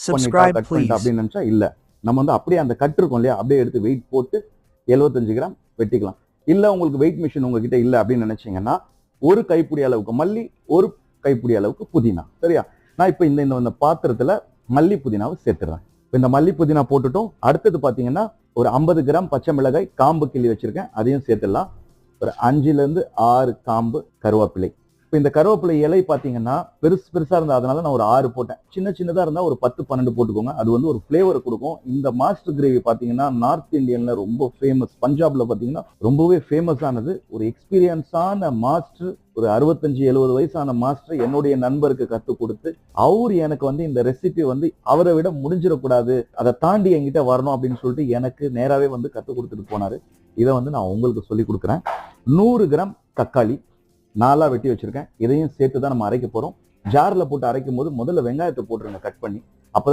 Subscribe, cut பண்ணிட்டா please. அப்படின்னு நினைச்சா இல்ல. நம்ம வந்து அப்படியே அந்த கட் இருக்கும் இல்லையா, அப்படியே எடுத்து வெயிட் போட்டு 75 கிராம் வெட்டிக்கலாம். இல்ல உங்களுக்கு வெயிட் மிஷின் உங்ககிட்ட இல்ல அப்படின்னு நினைச்சீங்கன்னா ஒரு கைப்பிடி அளவுக்கு மல்லி, ஒரு கைப்பிடி அளவுக்கு புதினா. சரியா? நான் இப்ப இந்த பாத்திரத்துல மல்லி புதினாவை சேர்த்துறேன். இந்த மல்லி புதினா போட்டுட்டோம். அடுத்தது பாத்தீங்கன்னா ஒரு 50 கிராம் பச்சை மிளகாய் காம்பு கிள்ளி வச்சிருக்கேன், அதையும் சேர்த்துடலாம். ஒரு 5ல இருந்து 6 காம்பு கருவேப்பிலை. இப்போ இந்த கருவேப்பிலை இலை பாத்தீங்கன்னா பெருசு பெருசா இருந்தா அதனால நான் ஒரு 6 போட்டேன். சின்ன சின்னதா இருந்தா ஒரு 10 12 போட்டுக்கோங்க. அது வந்து ஒரு ஃபிளேவர் கொடுக்கும். இந்த மாஸ்டர் கிரேவி பாத்தீங்கன்னா நார்த் இந்தியன்ல ரொம்ப ஃபேமஸ். பஞ்சாப்ல பாத்தீங்கன்னா ரொம்பவே ஃபேமஸ் ஆனது. ஒரு எக்ஸ்பீரியன்ஸான மாஸ்டர், ஒரு 65 70 வயசான மாஸ்டர் என்னுடைய நண்பருக்கு கத்து கொடுத்து அவரு எனக்கு வந்து இந்த ரெசிபி வந்து அவரை விட முடிஞ்சிடக்கூடாது, அதை தாண்டி என்கிட்ட வரணும் அப்படின்னு சொல்லிட்டு எனக்கு நேராவே வந்து கத்து கொடுத்துட்டு போனாரு. இதை வந்து நான் உங்களுக்கு சொல்லி கொடுக்குறேன். 100 கிராம் தக்காளி நாலா வெட்டி வச்சிருக்கேன். இதையும் சேர்த்து தான் நம்ம அரைக்க போறோம். ஜார்ல போட்டு அரைக்கும் போது முதல்ல வெங்காயத்தை போட்டுருங்க கட் பண்ணி. அப்பதான்